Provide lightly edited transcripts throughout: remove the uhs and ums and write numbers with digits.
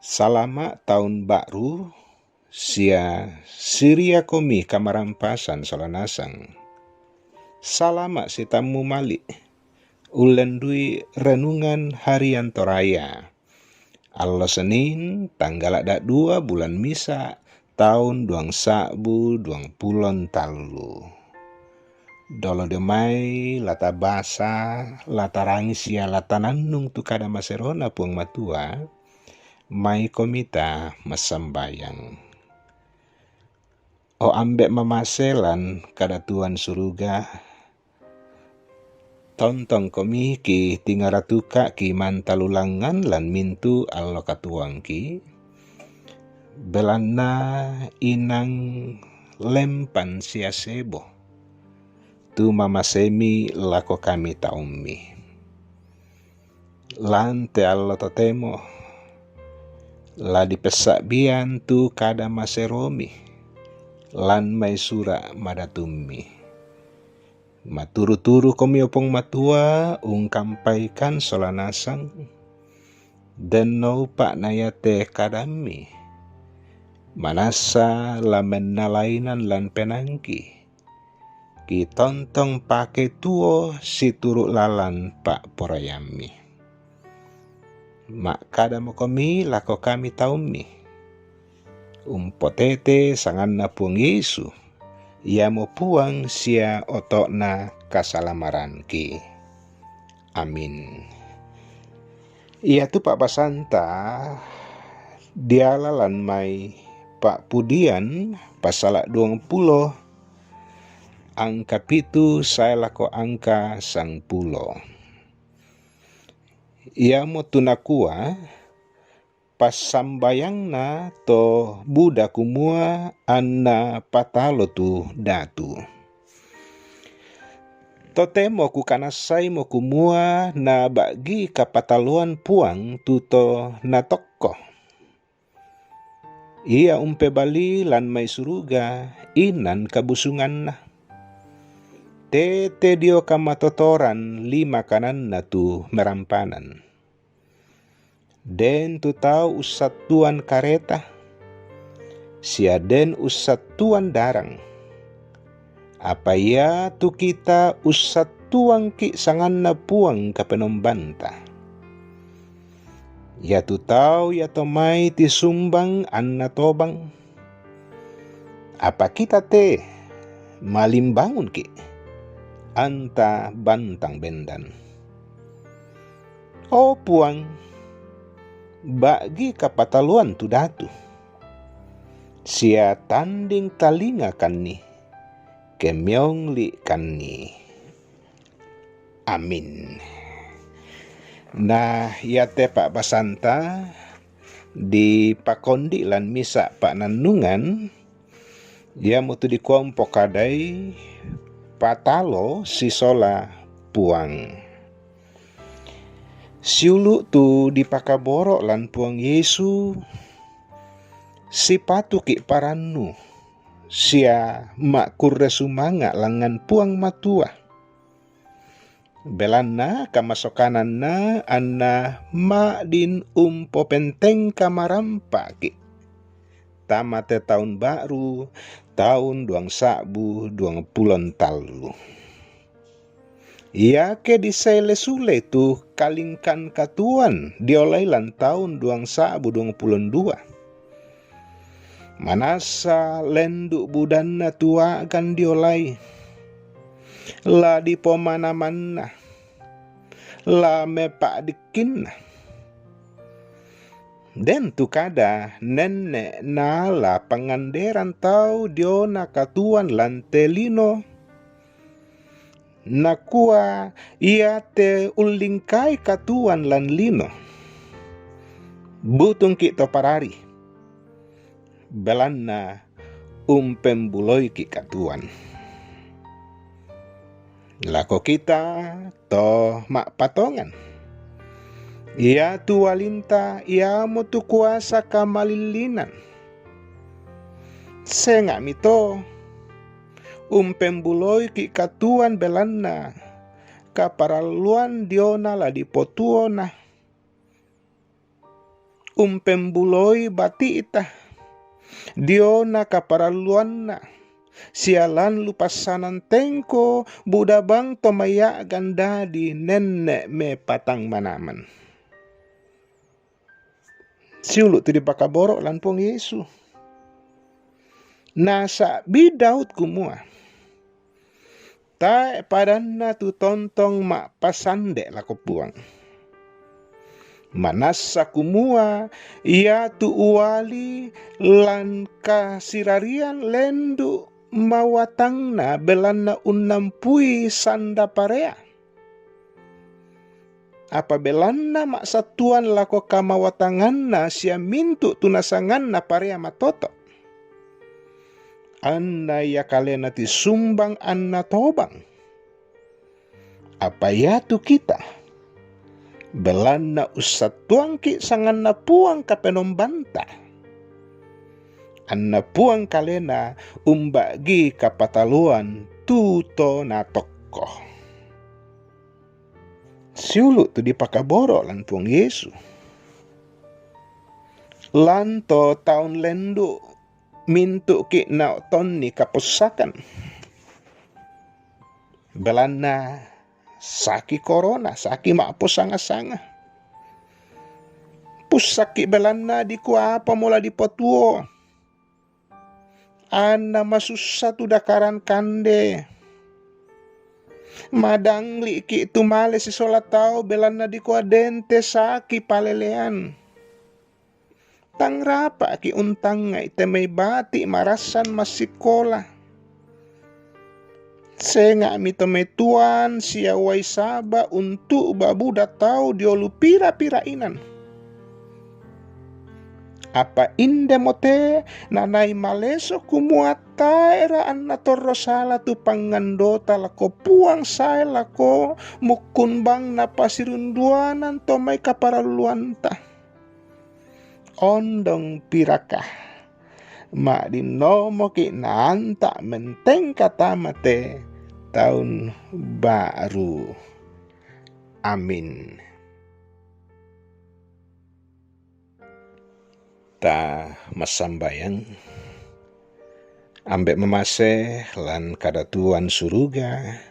Salama tahun baru, sia Siria komi kamarampasan solanasang. Salama sitamu malik, ulendui renungan harian toraya. Allah Senin, tanggal 2 bulan Misa, tahun 2023. Dolo demai lata basa, lata rangisia, lata nannung tu kada maserona puang matua, mai komita masambayang. O ambek mamaselan kada tuan suruga, tontong komi ki tingaratuka ki mantalulangan lan mintu allo katuang ki, belana inang lempan sia sebo, tu mamasemi lako kami taumi. Lan te allo totemo, la dipesak bian tu kada maseromi, lan mai sura madatumi. Maturu-turu komi opong matua ungkampaikan solanasang, den no pak nayate kadami, manasa lamen nalainan lan penangki, ki tontong pake tuo si turuk lalan pak porayami. Mak kada mo komi lako kami taumi, umpotete sanganna puang Yesu, ia mo puang sia otokna kasalamaran ki. Amin. Ia tu Pak Basanta, dialalan mai Pak Pudian pasal 20, angka pitu saya lako angka 10. Ia mo tunakua pas sambayangna to buda kumua anna patalo tu datu. Totemo ku kanasai mo kumua na bagi kapataluan puang tuto na tokko. Ia umpe bali lan mai suruga inan kabusungan na. Tete dio kamatotoran 5 kanan na tu merampanan. Den tu tau usat tuan kareta, sia den usat tuan darang. Apa ya tu kita usat tuang ki sanganna puang kapenombanta. Ya tu tau ya tomai ti sumbang anna tobang. Apa kita te malimbangun ki anta bantang bendan. Oh puang, bagi kapataluan tu datu, sia tanding talinga kan ni, kemyong li kan ni. Amin. Nah, ya te Pak Basanta di pakondi lan misa Pak Nandungan, dia mutu di kelompok kadai patalo sisola puang. Siulu tu dipakaboro lan puang Yesu, si patu ki parannu, sia mak kurre sumanga langan puang matua. Belanna kamasokananna anna mak din umpo penteng kamarampa ki. Tamate tahun baru, tahun 2023. Ia ke disele sule tu kalingkan katuan diolailan tahun 2022. Manasa lenduk budanna tua kan diolai, la di pomana-mana, la mepak dikinna. Den tu kada nenek nala panganderan tau diona katuan lantelino, nakua ia te ulingkai katuan lan lino. Butung ki to parari, belanna umpembuloi ki katuan. Lako kita to mak patongan. Ia tu walinta, ia mo tu kuasa kamalilinan. Sengak mito, umpembuloi ki katuan belanna, kaparaluan diona la dipotuona. Pembuloi bati itah. Diona kaparaluanna. Sialan lupasanan tengko Buddha bang tomaya ganda di nenek me patang manaman. Siulut tu di pakaborok lanpong Yesu. Nasa bidaut kumua. Ta padanna tu tontong mak pasande lako puang. Manasa kumua ia tu uali lan kasirarian lendu mawatangna belanna unampui sanda parea. Apa belanna mak satuan lako kamawatanganna sia mintu tunasanganna parea matoto. Anna ya kalena ti sumbang anna tobang. Apa ya tu kita? Belanna usatuangki sanganna puang kapenombanta. Anna puang kalena umbagi kapataluan tuto na toko. Siulu tu di pakaboro lan puang Yesu. Lanto taun lendu mintu ki na tonni kapusakan. Belanna saki corona, saki maapo sanga-sanga. Pusaki belanna di kuapa mula di potuo. Anna masusa tu dakaran kande. Madangli ki tumale si solatau belanna di kuadente saki palelean. Tangrapa ki untang nga itemay bati marasan masikola. Senga mito may tuan siya way saba untuk babuda tau diolu pira-pirainan. Apa inde mote nanay maleso kumuata eraan na torosala tu pangandota lako puang say lako mukunbang na pasirunduanan to may kaparaluanta. Ondong pirakah mak dinomo ki naanta menteng kata mate tahun baru. Amin. Ta masambayang ambek memase lan kadatuan suruga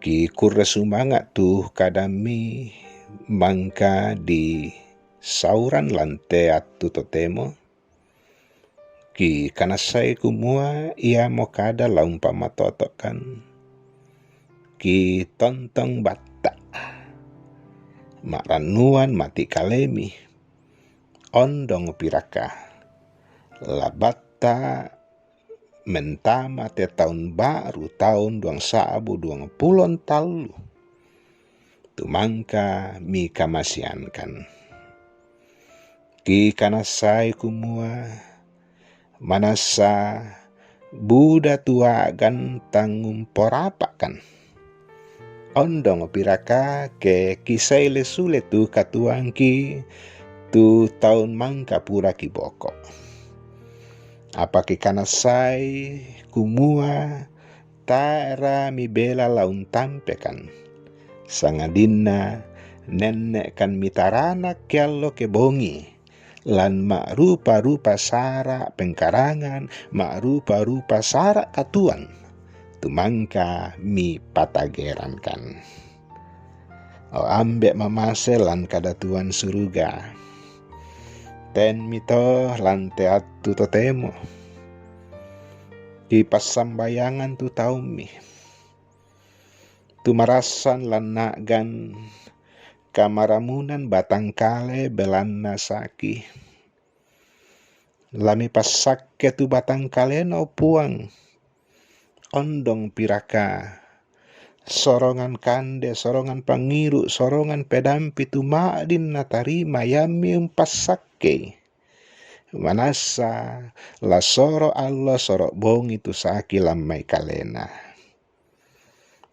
ki kurre sumangat tuh kadami mangka di sauran lante atu totemo ki kanasai kumua ia mo kada laumpa matotokan ki tontong batta maranuan mati kalemi ondong piraka labatta mentama te tahun baru tahun 2020 talu tumangka mi kamasiankan ki kanasai kumua manasa Buddha tua gantang porapakan ondong piraka ke kisai lesule tu katuangki tu tahun mangka pura kiboko. Apa ki kanasai kumua tara mi bela laun tampekan sangadinna nenek kan mitarana kyallo ke bongi lan mak rupa-rupa sara pengkarangan mak rupa-rupa sara katuan tumangka mi patageran kan. O ambek mamase lan kadatuan suruga ten mito lante atu totemo di pasambayangan tu taumi tu marasan lan nagan kamaramunan batangkale belanna saki lami pasakke tu batangkale no puang ondong piraka sorongan kande, sorongan pangiru, sorongan pedampi tu ma'din na tarima yami umpasakke. Manasa la soro Allah soro bongi tu saki lamai kalena.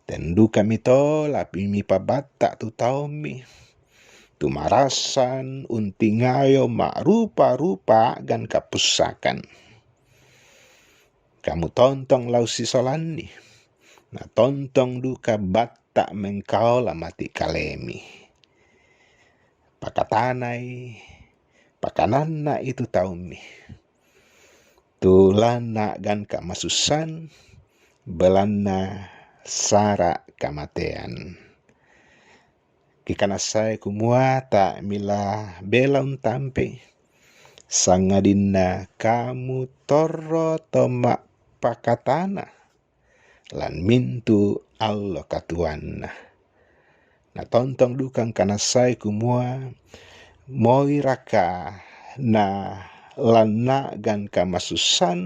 Tendu kami to lapi mi pabatta tu taumi. Tu marasan untingayo mak rupa-rupa gan kapusakan. Kamu tontong lau sisolani. Na tontong duka batta mengkau la mati kalemi. pakatanay, pakanana itu taumi. Tulana gan kamasusan, belana sara kamatean. Kikanasay kumua ta mila bela untampe, sangadina kamu torro toma pakatana, lan mintu Allah katuanna. Na tontong dukang kanasay kumua, moi raka na lana gan kamasusan,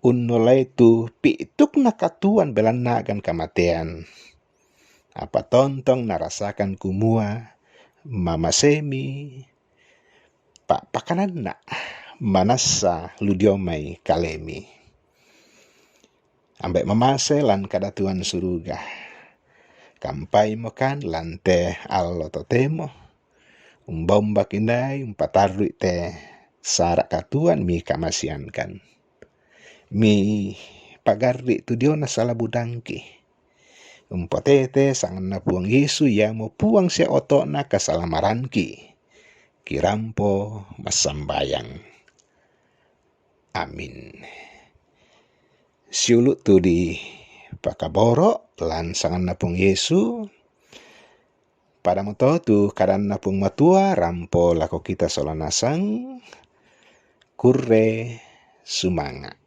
unnolay tu pituk na katuan belana gan kamatean. Apa tontong narasakan kumua, mama semi, pakanana, manasa ludiomay kalemi. Ambek mamase lan kadatuan suruga. Kampai mokan lante allo totemo. Umbomba kinai umpatarui te sarak katuan mi kamasiankan. Mi pagarri tu dio na salah budangki. Umpotete sangan na puang Yesu ya mo puang se oto na kasalamaranki. Kirampo masambayang. Amin. Siulut tu di pakaboro lan sangan na puang Yesu. Pada moto tu kadan na puang matua rampo lako kita solanasang. Kurre sumanga.